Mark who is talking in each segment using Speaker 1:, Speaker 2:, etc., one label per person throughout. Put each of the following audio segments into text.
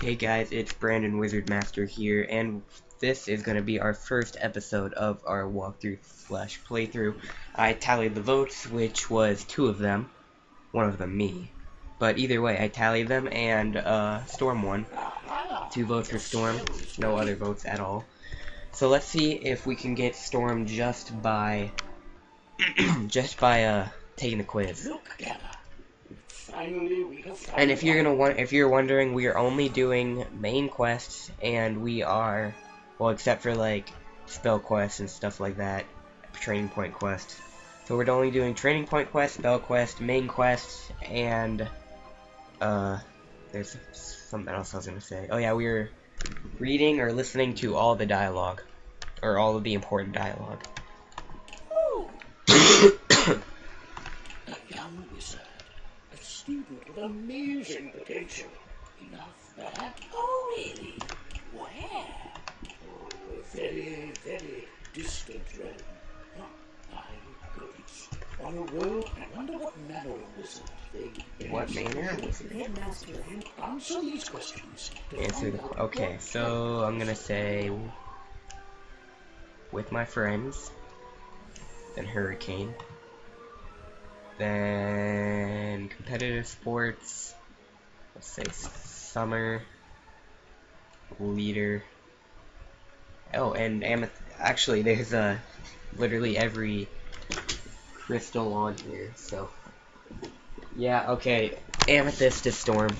Speaker 1: Hey guys, it's Brandon WizardMaster here, and this is going to be our first episode of our walkthrough slash playthrough. I tallied the votes, which was 2 of them, one of them me. But either way, I tallied them, and Storm won. 2 votes for Storm, no other votes at all. So let's see if we can get Storm just by taking the quiz. And if you're wondering, we are only doing main quests, and we are, well, except for like spell quests and stuff like that, training point quests. So we're only doing training point quests, spell quests, main quests, and there's something else I was gonna say. Oh yeah, we're reading or listening to all the dialogue, or all of the important dialogue.
Speaker 2: A young wizard, a student with amazing potential. Enough, perhaps? Oh, really? Where? Oh, a very, very distant realm. My goodness. On a world, I wonder what manner of wizard they...
Speaker 1: What manner of wizard?
Speaker 2: WizardMaster, answer these questions.
Speaker 1: Answer the... Okay, so I'm gonna say... with my friends, then hurricane, then competitive sports, let's say summer, leader, oh, and amethyst. Actually, there's literally every crystal on here, so yeah, okay, amethyst is storm.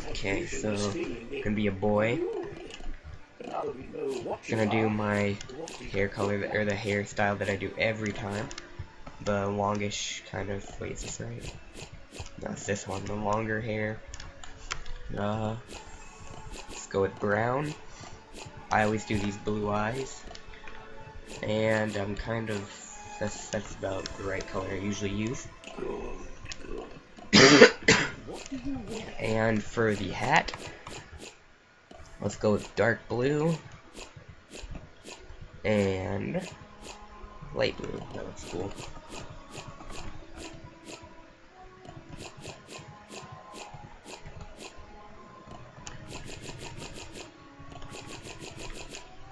Speaker 1: Okay, so gonna be a boy. Gonna do my hair color, or the hairstyle that I do every time. The longish kind of, wait, is this right? No, it's this one, the longer hair. Let's go with brown. I always do these blue eyes. And I'm kind of, that's about the right color I usually use. And for the hat, let's go with dark blue and light blue. That looks cool.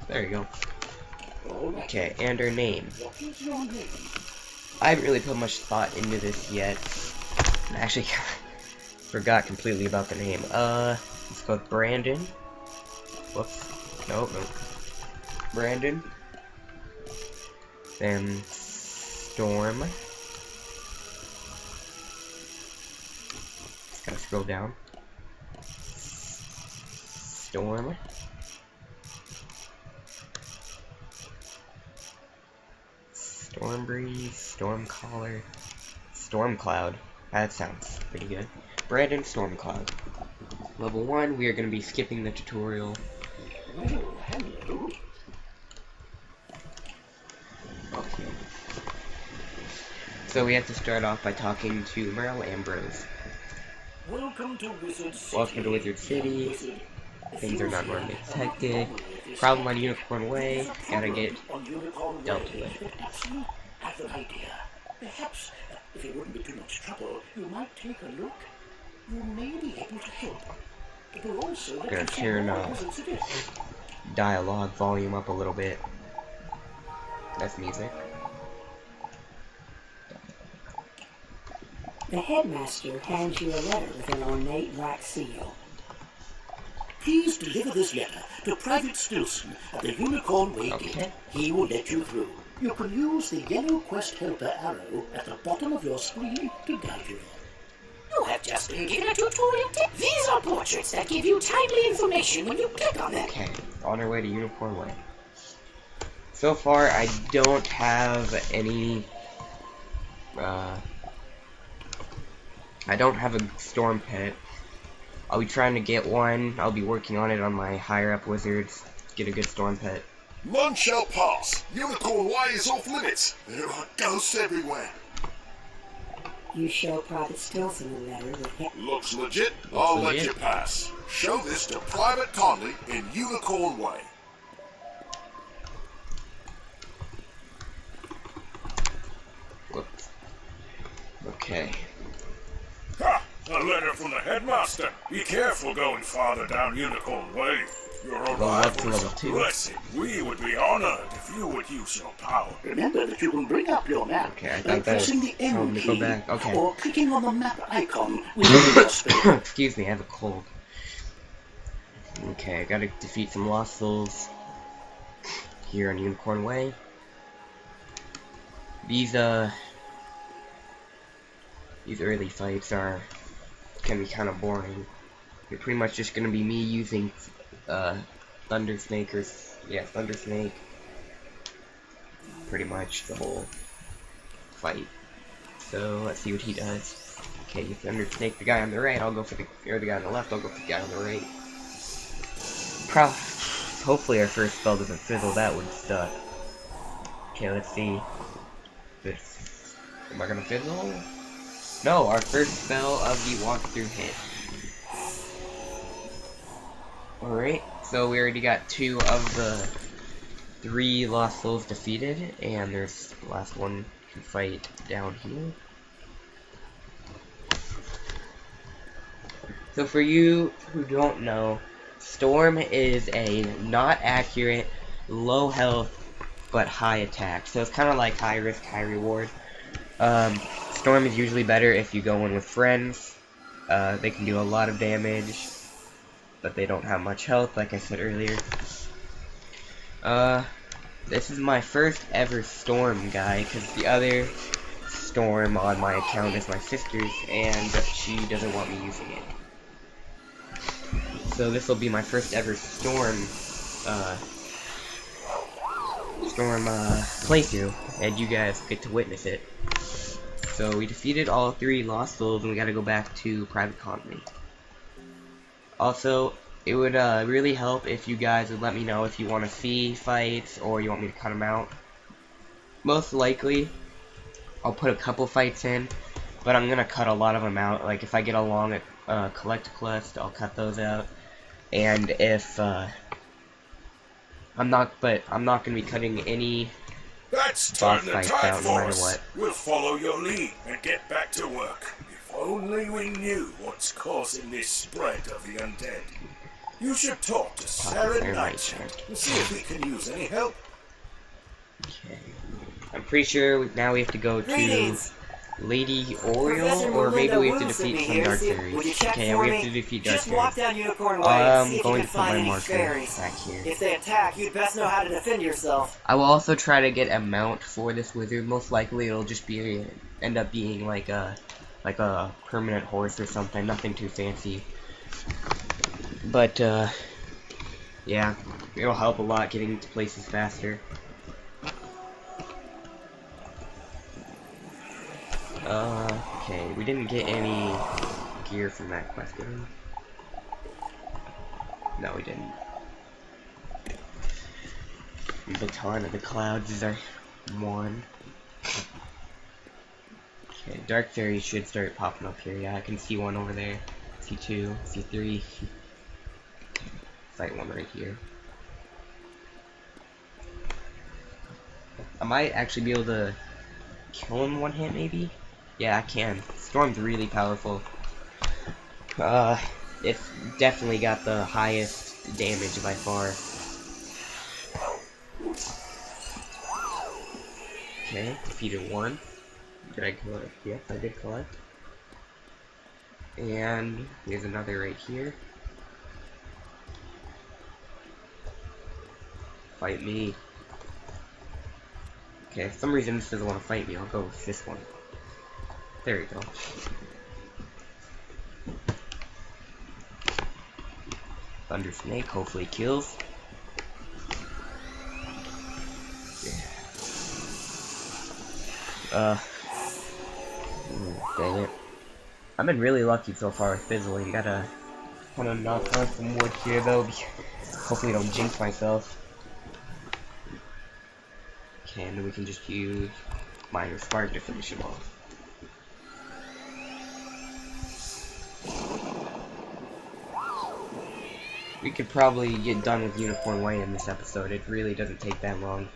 Speaker 1: There you go. Okay, and her name. I haven't really put much thought into this yet. I actually forgot completely about the name. Let's go with Brandon. Whoops. Nope. Brandon. Then Storm. Just gotta scroll down. Storm. Storm Breeze, Storm Collar, Storm Cloud. That sounds pretty good. Brandon, Storm Cloud. Level 1, we are going to be skipping the tutorial. Okay. So we have to start off by talking to Merle Ambrose.
Speaker 2: Welcome to Wizard City.
Speaker 1: Welcome to Wizard City. Things are not normally detected. Problem on Unicorn Way. Gotta get dealt with.
Speaker 2: I have an idea. Perhaps, if it wouldn't be too much trouble, you might take a look. You may be able to help. It will also let
Speaker 1: Gonna
Speaker 2: you see
Speaker 1: turn
Speaker 2: more wizards it is.
Speaker 1: dialogue volume up a little bit. That's music.
Speaker 3: The headmaster hands you a letter with an ornate black seal.
Speaker 2: Please deliver this letter to Private Stilson at the Unicorn Way
Speaker 1: Okay.
Speaker 2: Gate. He will let you through. You can use the yellow quest helper arrow at the bottom of your screen to guide you. You have just been given a tutorial tip. These are portraits that give you timely information when you click on them.
Speaker 1: Okay, on our way to Unicorn Way. So far, I don't have any, I don't have a storm pet. I'll be trying to get one. I'll be working on it on my higher up wizards. Get a good storm pet.
Speaker 4: None shall pass. Unicorn Way is off limits. There are ghosts everywhere.
Speaker 3: You show Private Stilson a letter with
Speaker 4: Looks legit. I'll let
Speaker 1: legit.
Speaker 4: you pass. Show this to Private Conley in Unicorn Way.
Speaker 1: Whoops. Okay.
Speaker 4: Ha!
Speaker 2: A letter from the headmaster. Be careful going farther down Unicorn Way. Your
Speaker 1: Level up to
Speaker 2: arrival is
Speaker 1: level
Speaker 2: a
Speaker 1: 2.
Speaker 2: blessing. We would be honored if you would use your power. Remember that you can bring up your map
Speaker 1: Okay, I
Speaker 2: by
Speaker 1: thought that was
Speaker 2: pressing the
Speaker 1: telling
Speaker 2: N
Speaker 1: me to go
Speaker 2: key
Speaker 1: back. Okay.
Speaker 2: or clicking on the map icon within your screen.
Speaker 1: Excuse me, I have a cold. Okay, I gotta defeat some lost souls here on Unicorn Way. These early fights can be kind of boring. They're pretty much just gonna be me using Thunder Snake Thunder Snake. Pretty much the whole fight. So let's see what he does. Okay, you Thunder Snake the guy on the right. I'll go for the guy on the left. I'll go for the guy on the right. Hopefully our first spell doesn't fizzle. That would suck. Okay, let's see. Am I gonna fizzle? No, our first spell of the walkthrough hit. Alright, so we already got 2 of the 3 lost souls defeated, and there's the last one to fight down here. So for you who don't know, Storm is a not accurate, low health, but high attack. So it's kind of like high risk, high reward. Storm is usually better if you go in with friends. They can do a lot of damage, but they don't have much health, like I said earlier. This is my first ever Storm guy, because the other Storm on my account is my sister's, and she doesn't want me using it. So this will be my first ever Storm playthrough, and you guys get to witness it. So we defeated all 3 lost souls, and we gotta go back to Private Colony. Also, it would really help if you guys would let me know if you want to see fights or you want me to cut them out. Most likely, I'll put a couple fights in, but I'm gonna cut a lot of them out. Like if I get along at Collect Quest, I'll cut those out. And if I'm not gonna be cutting any
Speaker 2: That's
Speaker 1: boss
Speaker 2: turn the
Speaker 1: fights
Speaker 2: tide
Speaker 1: out no
Speaker 2: for
Speaker 1: matter
Speaker 2: us.
Speaker 1: what.
Speaker 2: We'll follow your lead and get back to work. If only we knew what's causing this spread of the undead. You should talk to Sarah Nightshade and see if we can use any help.
Speaker 1: Okay. I'm pretty sure now we have to go to
Speaker 3: Greetings.
Speaker 1: Lady Oriole,
Speaker 3: Professor
Speaker 1: or maybe we have to
Speaker 3: Melinda Wu sent
Speaker 1: defeat
Speaker 3: me
Speaker 1: some
Speaker 3: here.
Speaker 1: Dark
Speaker 3: See,
Speaker 1: Fairies.
Speaker 3: would you check
Speaker 1: Okay,
Speaker 3: for
Speaker 1: we have
Speaker 3: me?
Speaker 1: to defeat Dark
Speaker 3: Just walk
Speaker 1: Fairies.
Speaker 3: down Unicorn Way and see if you
Speaker 1: Going
Speaker 3: can
Speaker 1: to put
Speaker 3: find
Speaker 1: my
Speaker 3: any
Speaker 1: marker
Speaker 3: fairies.
Speaker 1: back here.
Speaker 3: If they attack, you'd best know how to defend yourself.
Speaker 1: I will also try to get a mount for this wizard. Most likely it'll just be end up being like a permanent horse or something, nothing too fancy. But yeah, it'll help a lot getting to places faster. Okay, we didn't get any gear from that quest, did we? No, we didn't. Baton of the Clouds is our 1. Okay, Dark Fairies should start popping up here. Yeah, I can see one over there. See 2, see 3. Fight one right here. I might actually be able to kill him one hit, maybe? Yeah, I can. Storm's really powerful. It's definitely got the highest damage by far. Okay, defeated 1. Did I collect? Yes, I did collect. And here's another right here. Fight me. Okay, for some reason this doesn't want to fight me. I'll go with this one. There we go. Thunder Snake hopefully kills. Yeah. Dang it. I've been really lucky so far with fizzling. Gotta kind of knock on some wood here though. Hopefully I don't jinx myself. Okay, and then we can just use Minor Spark to finish him off. We could probably get done with Unicorn Way in this episode. It really doesn't take that long.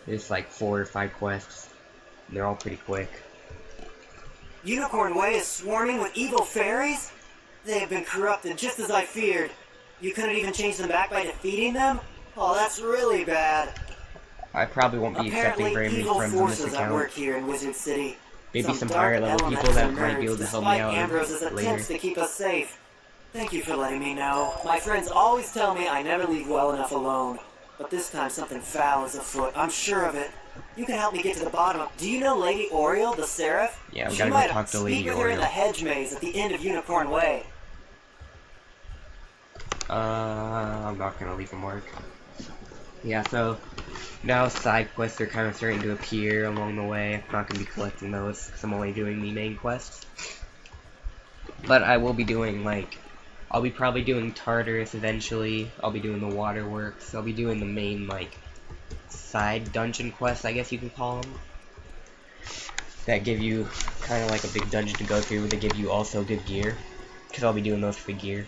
Speaker 1: It's like 4 or 5 quests. And they're all pretty quick.
Speaker 5: Unicorn Way is swarming with evil fairies? They have been corrupted just as I feared. You couldn't even change them back by defeating them? Oh, that's really bad.
Speaker 1: I probably won't be accepting
Speaker 5: Apparently,
Speaker 1: very many
Speaker 5: evil
Speaker 1: friends on this
Speaker 5: forces at work
Speaker 1: account.
Speaker 5: here in Wizard City.
Speaker 1: Maybe some
Speaker 5: dark
Speaker 1: higher level
Speaker 5: elements
Speaker 1: people that
Speaker 5: and
Speaker 1: might be able to help me
Speaker 5: despite
Speaker 1: out
Speaker 5: Ambrose's
Speaker 1: later.
Speaker 5: attempts to keep us safe. Thank you for letting me know. My friends always tell me I never leave well enough alone. But this time something foul is afoot. I'm sure of it. You can help me get to the bottom of... Do you know Lady Oriole, the Seraph?
Speaker 1: Yeah, we
Speaker 5: She
Speaker 1: gotta go
Speaker 5: might
Speaker 1: talk to Lady
Speaker 5: speak with her in the
Speaker 1: Oriole.
Speaker 5: hedge maze at the end of Unicorn Way.
Speaker 1: I'm not gonna leave from work. Yeah, so now side quests are kind of starting to appear along the way. I'm not gonna be collecting those because I'm only doing the main quests. But I will be doing, like, I'll be probably doing Tartarus eventually. I'll be doing the waterworks. I'll be doing the main, like, side dungeon quests, I guess you can call them. That give you kind of like a big dungeon to go through. They give you also good gear. Because I'll be doing those for gear.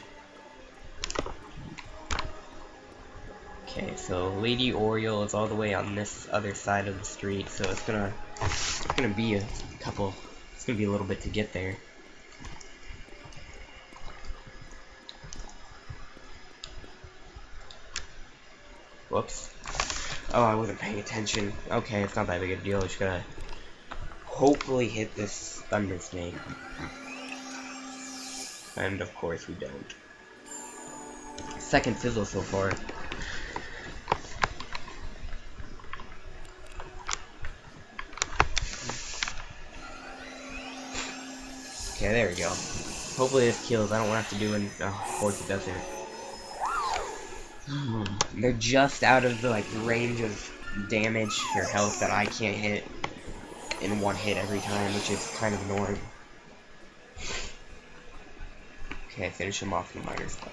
Speaker 1: Okay, so Lady Oriole is all the way on this other side of the street, so it's gonna be a little bit to get there. Whoops. Oh, I wasn't paying attention. Okay, it's not that big a deal. Just gotta hopefully hit this thunder snake. And of course we don't. Second fizzle so far. Okay, there we go. Hopefully this kills. I don't want to have to do any. Oh, of course it doesn't. They're just out of the like range of damage or health that I can't hit in one hit every time, which is kind of annoying. Okay, finish him off in the miner's block.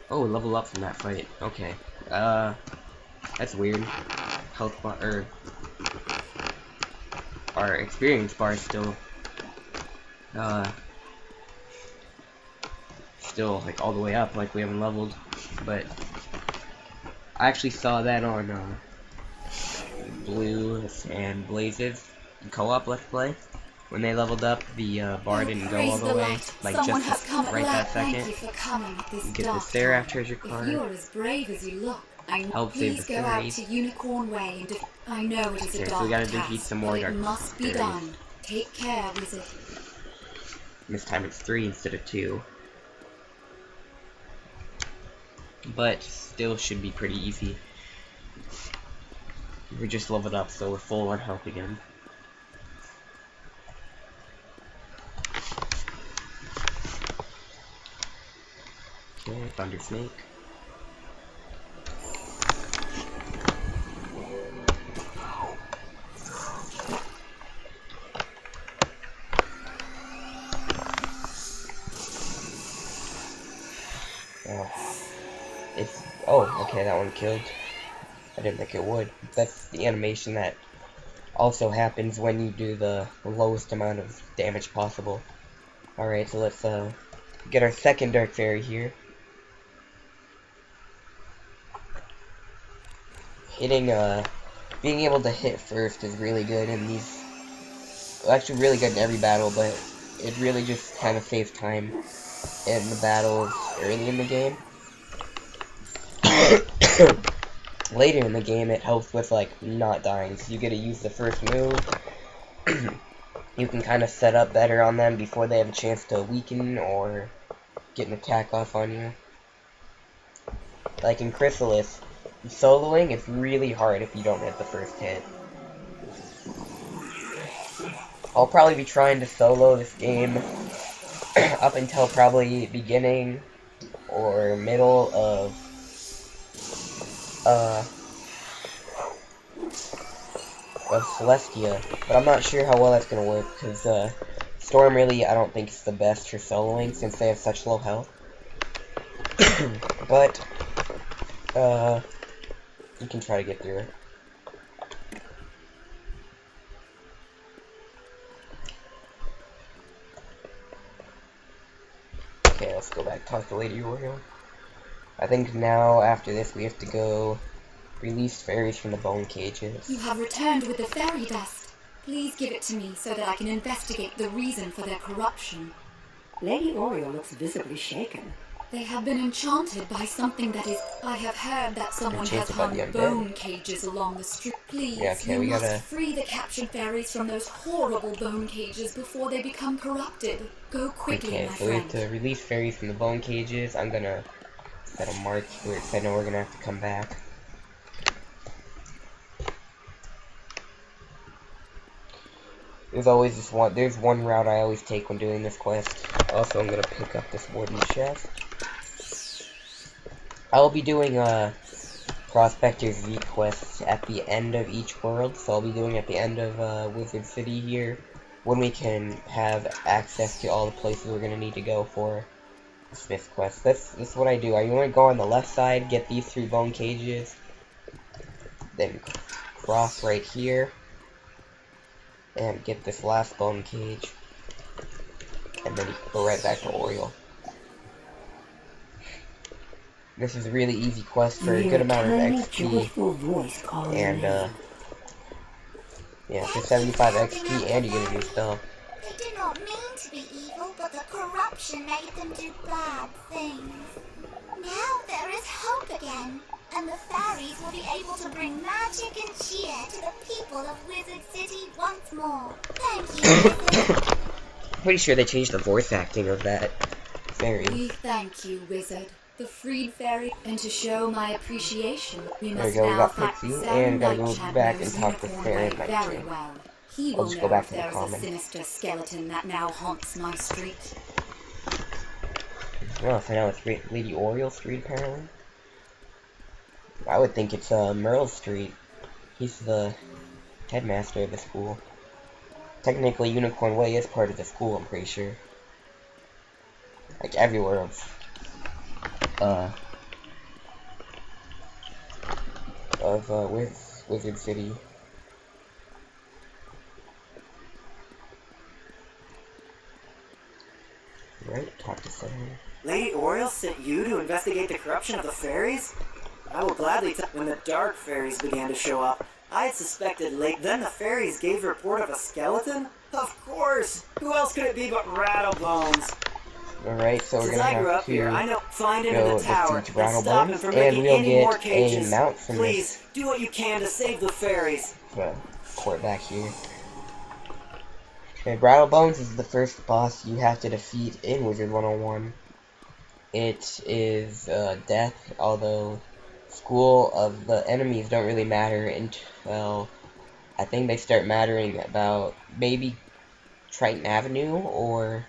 Speaker 1: Oh, level up from that fight. Okay. That's weird. Health bar, or our experience bar is still like all the way up, like we haven't leveled. But I actually saw that on Blue and Blaze's co-op Let's Play. When they leveled up, the bar didn't go all the way, like
Speaker 3: Someone
Speaker 1: just
Speaker 3: has come at
Speaker 1: right that
Speaker 3: last. Thank
Speaker 1: second.
Speaker 3: you for coming at this
Speaker 1: You get the
Speaker 3: dark
Speaker 1: Seraph
Speaker 3: time.
Speaker 1: treasure
Speaker 3: If
Speaker 1: card.
Speaker 3: you're as brave as you look,
Speaker 1: Help save
Speaker 3: please
Speaker 1: the
Speaker 3: go out
Speaker 1: fairies.
Speaker 3: to Unicorn Way and I know it is
Speaker 1: Okay,
Speaker 3: a
Speaker 1: so
Speaker 3: dark
Speaker 1: we gotta
Speaker 3: task,
Speaker 1: defeat some
Speaker 3: but
Speaker 1: more
Speaker 3: it
Speaker 1: dark
Speaker 3: must be
Speaker 1: fairies.
Speaker 3: done. Take care, Wizard.
Speaker 1: This time it's 3 instead of 2. But still should be pretty easy. We just leveled up, so we're full on health again. Okay, Thunder Snake. Oh, okay, that one killed. I didn't think it would. That's the animation that also happens when you do the lowest amount of damage possible. Alright, so let's get our second Dark Fairy here. Being able to hit first is really good in these, well, actually really good in every battle, but it really just kind of saves time in the battles early in the game. Later in the game, it helps with, like, not dying, so you get to use the first move. You can kind of set up better on them before they have a chance to weaken or get an attack off on you. Like in Chrysalis, soloing is really hard if you don't hit the first hit. I'll probably be trying to solo this game up until probably beginning or middle of Celestia, but I'm not sure how well that's gonna work, because Storm really, I don't think is the best for soloing, since they have such low health. But, you can try to get through it. Okay, Okay, let's go back. Talk to Lady Oriole. I think now, after this, we have to go release fairies from the bone cages.
Speaker 6: You have returned with the fairy dust. Please give it to me so that I can investigate the reason for their corruption.
Speaker 3: Lady Oriole looks visibly shaken.
Speaker 6: They have been enchanted by something that is... I have heard that someone has
Speaker 1: Enchanted by
Speaker 6: hung
Speaker 1: the undead.
Speaker 6: bone cages along the street. Please,
Speaker 1: Yeah, okay,
Speaker 6: you
Speaker 1: we
Speaker 6: must
Speaker 1: gotta-
Speaker 6: free the captured fairies from those horrible bone cages before they become corrupted. Go quickly,
Speaker 1: Okay,
Speaker 6: my
Speaker 1: so we have
Speaker 6: friend.
Speaker 1: to release fairies from the bone cages. I'm gonna set a mark here because I know we're gonna have to come back. There's one route I always take when doing this quest. Also, I'm gonna pick up this wooden chest. I'll be doing Prospector's Z quests at the end of each world, so I'll be doing at the end of Wizard City here, when we can have access to all the places we're gonna need to go for the Smith quest. This is what I do. I want to go on the left side, get these 3 bone cages, then cross right here, and get this last bone cage, and then go right back to Oriole. This is a really easy quest for a good amount of XP,
Speaker 3: Voice calls
Speaker 1: and yeah, for 75 XP, and you get a new spell.
Speaker 7: They did not mean to be evil, but the corruption made them do bad things. Now there is hope again, and the fairies will be able to bring magic and cheer to the people of Wizard City once more. Thank you, Wizard.
Speaker 1: Pretty sure they changed the voice acting of that fairy.
Speaker 6: We thank you, Wizard. The freed fairy, and to show my appreciation, we
Speaker 1: There we
Speaker 6: must
Speaker 1: go, we
Speaker 6: now
Speaker 1: got
Speaker 6: thank
Speaker 1: Pixie,
Speaker 6: Sam
Speaker 1: and gotta go
Speaker 6: Nightchat
Speaker 1: back
Speaker 6: knows
Speaker 1: and talk to
Speaker 6: Unicorn
Speaker 1: Sarah
Speaker 6: Way
Speaker 1: Nightchat.
Speaker 6: very well. He
Speaker 1: I'll
Speaker 6: will
Speaker 1: just
Speaker 6: know
Speaker 1: go back
Speaker 6: if
Speaker 1: to the
Speaker 6: there is a
Speaker 1: common.
Speaker 6: sinister skeleton that now haunts my street.
Speaker 1: Oh, so now it's Lady Oriole Street, apparently. I would think it's Merle Street. He's the headmaster of the school. Technically, Unicorn Way is part of the school, I'm pretty sure. Like, everywhere of Wizard City. Right, talk to someone.
Speaker 5: Lady Oriole sent you to investigate the corruption of the fairies? I will gladly tell. When the dark fairies began to show up, I had suspected late. Then the fairies gave a report of a skeleton? Of course! Who else could it be but Rattlebones?
Speaker 1: Alright, so we're
Speaker 5: Since
Speaker 1: gonna
Speaker 5: I grew
Speaker 1: have
Speaker 5: up here, I
Speaker 1: to
Speaker 5: know. Find him
Speaker 1: go
Speaker 5: in the tower
Speaker 1: defeat
Speaker 5: and stop him
Speaker 1: Rattlebones,
Speaker 5: from
Speaker 1: and
Speaker 5: making
Speaker 1: we'll
Speaker 5: any more
Speaker 1: get a
Speaker 5: cages.
Speaker 1: mount from
Speaker 5: Please, do what you can to save the fairies.
Speaker 1: this court back here. Okay, Rattlebones is the first boss you have to defeat in Wizard101. It is death, although school of the enemies don't really matter until I think they start mattering about maybe Triton Avenue or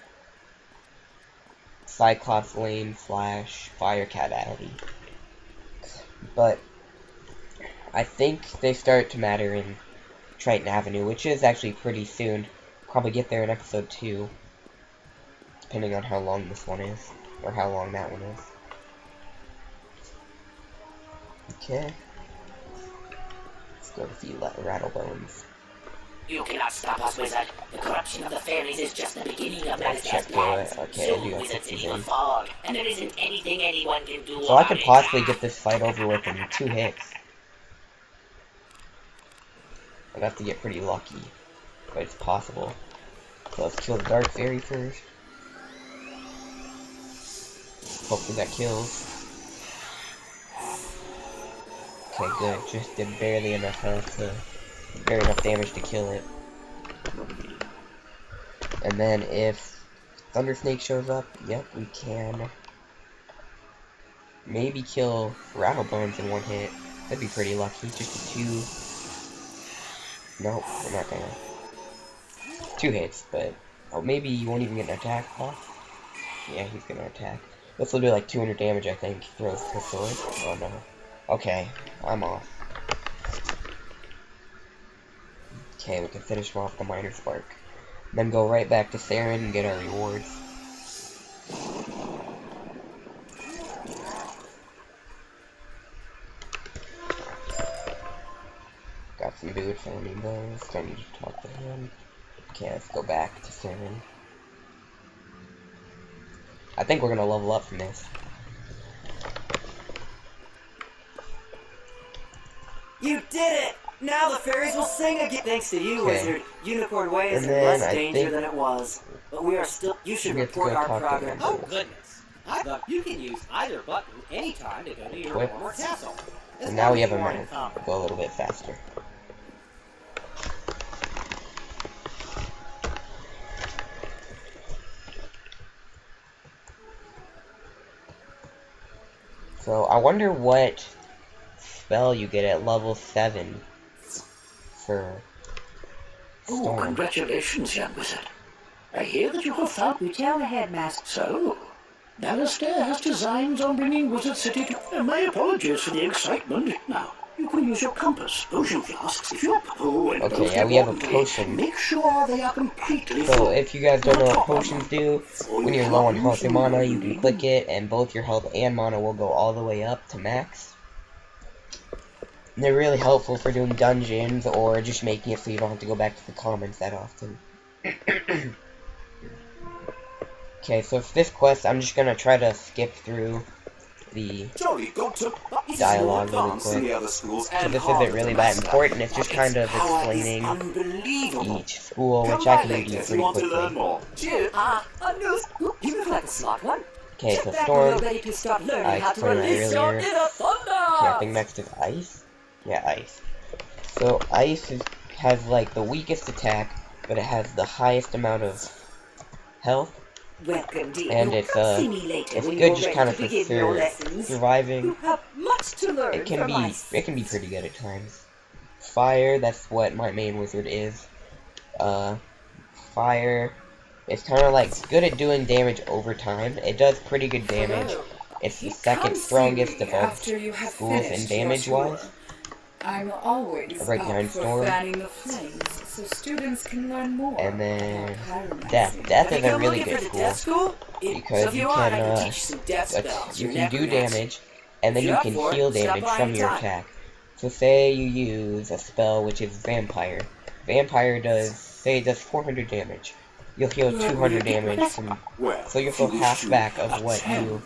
Speaker 1: Cyclops Lane / Firecat Alley. But I think they start to matter in Triton Avenue, which is actually pretty soon. Probably get there in episode 2, depending on how long this one is, or how long that one is. Okay. Let's go defeat Rattlebones.
Speaker 2: You cannot stop us, Wizard. The corruption of the fairies is just the beginning of
Speaker 1: Let's
Speaker 2: Master's
Speaker 1: check
Speaker 2: plans.
Speaker 1: for it. Okay, I do
Speaker 2: Soon
Speaker 1: have
Speaker 2: Wizard
Speaker 1: Pixie's
Speaker 2: City will
Speaker 1: in.
Speaker 2: fall, and there isn't anything anyone can do
Speaker 1: So I
Speaker 2: about
Speaker 1: could
Speaker 2: it.
Speaker 1: possibly get this fight over with in 2 hits. I'd have to get pretty lucky, but it's possible. So let's kill the Dark Fairy first. Hopefully that kills. Okay, good. Just did barely enough damage to kill it. And then if Thunder Snake shows up, yep, we can maybe kill Rattlebones in 1 hit. That'd be pretty lucky. Just a 2. Nope, we're not gonna. 2 hits, but oh, maybe you won't even get an attack off. Yeah, he's gonna attack. This will do like 200 damage, I think. Throws his sword. Oh no. Okay, I'm off. Okay, we can finish him off the Minor Spark. Then go right back to Saren and get our rewards. Got some dude finding those. Don't need to talk to him. Okay, let's go back to Saren. I think we're gonna level up from this.
Speaker 5: You did it! Now the fairies will sing again. Thanks to you,
Speaker 1: Okay.
Speaker 5: Wizard. Unicorn Way is
Speaker 1: And
Speaker 5: in
Speaker 1: then
Speaker 5: less
Speaker 1: I
Speaker 5: danger
Speaker 1: think
Speaker 5: than it was. But we are still... You should
Speaker 1: we have to
Speaker 5: report
Speaker 1: go
Speaker 5: our
Speaker 1: talk to
Speaker 5: progress.
Speaker 1: them.
Speaker 8: Oh, goodness. I thought you can use either button anytime to go to your
Speaker 1: Equip.
Speaker 8: home or castle. As
Speaker 1: And
Speaker 8: long
Speaker 1: now we
Speaker 8: as
Speaker 1: have a
Speaker 8: you are in
Speaker 1: map.
Speaker 8: combat.
Speaker 1: Go a little bit faster. So I wonder what spell you get at level 7 for
Speaker 2: Oh,
Speaker 1: Storm.
Speaker 2: congratulations, young wizard. I hear that you have found...
Speaker 3: You tell the headmaster.
Speaker 2: So, Alistair has designs on bringing Wizard City to... my apologies for the excitement. Now, you can use your compass, potion flasks, if you're... Oh, and
Speaker 1: Okay,
Speaker 2: most
Speaker 1: yeah, we have a
Speaker 2: importantly,
Speaker 1: potion.
Speaker 2: Make sure they are completely
Speaker 1: So
Speaker 2: full.
Speaker 1: if you guys don't know what potions do, when you're low on health and mana, you can click it, and both your health and mana will go all the way up to max. And they're really helpful for doing dungeons, or just making it so you don't have to go back to the commons that often. Okay, so for this quest, I'm just gonna try to skip through the
Speaker 4: Jolly got to
Speaker 1: dialogue really quick. So this isn't really that important, it's just kind of explaining each school, which I can do pretty quickly.
Speaker 5: Jude, you look like a smart one.
Speaker 1: Okay,
Speaker 5: Get
Speaker 1: so
Speaker 5: back when you're
Speaker 1: Storm,
Speaker 5: ready to start learning
Speaker 1: I
Speaker 5: how to
Speaker 1: explained that
Speaker 5: release your
Speaker 1: earlier.
Speaker 5: inner thunder.
Speaker 1: Okay, I think next is Ice. Yeah, Ice. So Ice has like the weakest attack, but it has the highest amount of health.
Speaker 5: Welcome, dear.
Speaker 1: And
Speaker 5: You'll
Speaker 1: it's
Speaker 5: come see me later
Speaker 1: it's
Speaker 5: when
Speaker 1: good
Speaker 5: you're
Speaker 1: just
Speaker 5: ready
Speaker 1: kind of
Speaker 5: to begin your
Speaker 1: for
Speaker 5: lessons.
Speaker 1: surviving.
Speaker 5: You have much to learn
Speaker 1: It can
Speaker 5: from
Speaker 1: be
Speaker 5: ice.
Speaker 1: pretty good at times. Fire, that's what my main wizard is. Fire is kind of like good at doing damage over time. It does pretty good damage. It's the second strongest of all schools in damage wise.
Speaker 9: I'm always
Speaker 1: I break
Speaker 9: up
Speaker 1: 9
Speaker 9: for
Speaker 1: storm.
Speaker 9: fanning the flames, so students can learn more.
Speaker 1: And then
Speaker 9: about
Speaker 1: Death.
Speaker 9: pyromancy.
Speaker 1: Death
Speaker 5: Have
Speaker 1: is
Speaker 5: you
Speaker 1: a
Speaker 5: come
Speaker 1: really
Speaker 5: looking
Speaker 1: good
Speaker 5: for the
Speaker 1: school.
Speaker 5: death school?
Speaker 1: Because
Speaker 5: So if
Speaker 1: you
Speaker 5: you want, I
Speaker 1: can,
Speaker 5: can teach you some death spells.
Speaker 1: you
Speaker 5: You're
Speaker 1: can do
Speaker 5: never next.
Speaker 1: damage, and then
Speaker 5: If
Speaker 1: you
Speaker 5: you're
Speaker 1: can
Speaker 5: up for it,
Speaker 1: heal
Speaker 5: stop
Speaker 1: damage
Speaker 5: by
Speaker 1: from your
Speaker 5: anytime.
Speaker 1: attack. So say you use a spell which is Vampire. Vampire does, say it does 400 damage. You'll heal 200 damage from, so you'll heal half back of what you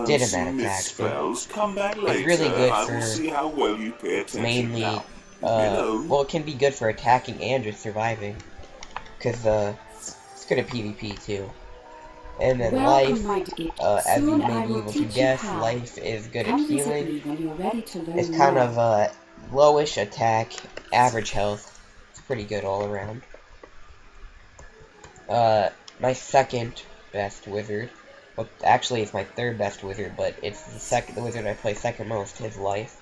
Speaker 1: did in that attack. So it's really good for mainly, well, it can be good for attacking and just surviving. Because, it's good at PvP too. And then
Speaker 3: Welcome,
Speaker 1: life,
Speaker 3: my dear.
Speaker 1: as you
Speaker 3: Soon I
Speaker 1: may be
Speaker 3: will
Speaker 1: able to
Speaker 3: teach
Speaker 1: guess,
Speaker 3: you how.
Speaker 1: life is good
Speaker 3: Come
Speaker 1: at
Speaker 3: visit
Speaker 1: healing.
Speaker 3: me when you're ready to learn
Speaker 1: It's kind
Speaker 3: more.
Speaker 1: of lowish attack, average health. It's pretty good all around. My second best wizard, well, actually it's my third best wizard, but it's the wizard I play second most, his life.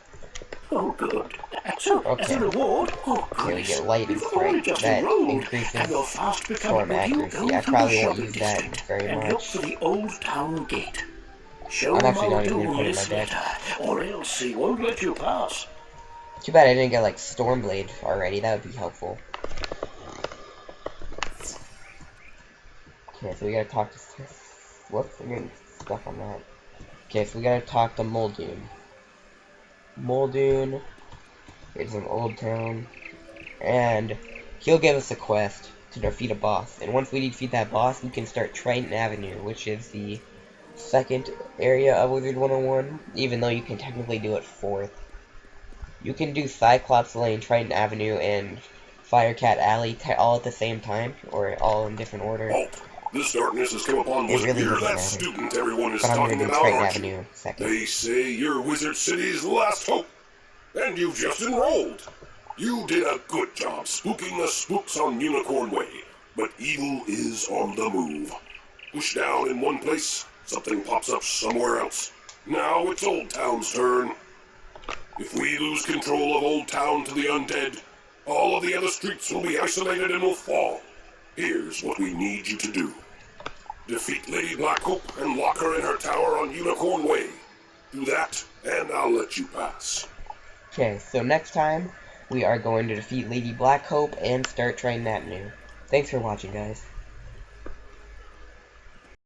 Speaker 2: Oh, good. So, as a
Speaker 1: Okay.
Speaker 2: reward,
Speaker 1: Okay, we get lightning strike. That increases
Speaker 2: and you're fast
Speaker 1: storm
Speaker 2: becoming. Will you
Speaker 1: accuracy.
Speaker 2: go
Speaker 1: I
Speaker 2: through
Speaker 1: probably
Speaker 2: the
Speaker 1: won't
Speaker 2: shopping
Speaker 1: use that
Speaker 2: district
Speaker 1: very
Speaker 2: and look
Speaker 1: much.
Speaker 2: for the old town gate. Show
Speaker 1: I'm
Speaker 2: him
Speaker 1: actually not
Speaker 2: I'll
Speaker 1: even
Speaker 2: do
Speaker 1: gonna put it in
Speaker 2: this
Speaker 1: my deck.
Speaker 2: later, or else he won't let you pass.
Speaker 1: Too bad I didn't get like Stormblade already, that would be helpful. Okay, so we gotta talk to... Whoops, I'm getting stuck on that. Okay, so we gotta talk to Muldoon. Muldoon is an old town, and he'll give us a quest to defeat a boss. And once we defeat that boss, we can start Triton Avenue, which is the second area of Wizard101, even though you can technically do it fourth. You can do Cyclops Lane, Triton Avenue, and Firecat Alley all at the same time, or all in different order.
Speaker 4: Oh, this darkness has come upon
Speaker 1: It
Speaker 4: Wizard.
Speaker 1: really
Speaker 4: You're
Speaker 1: doesn't
Speaker 4: that
Speaker 1: matter.
Speaker 4: student everyone is
Speaker 1: But I'm
Speaker 4: talking
Speaker 1: gonna do
Speaker 4: about,
Speaker 1: Triton
Speaker 4: aren't you?
Speaker 1: Avenue second.
Speaker 4: They say you're Wizard City's last hope, and you've just enrolled. You did a good job spooking the spooks on Unicorn Way, but evil is on the move. Push down in one place, something pops up somewhere else. Now it's Old Town's turn. If we lose control of Old Town to the undead, all of the other streets will be isolated and will fall. Here's what we need you to do. Defeat Lady Blackhope and lock her in her tower on Unicorn Way. Do that, and I'll let you pass.
Speaker 1: Okay, so next time, we are going to defeat Lady Blackhope and start Triton Avenue. Thanks for watching, guys.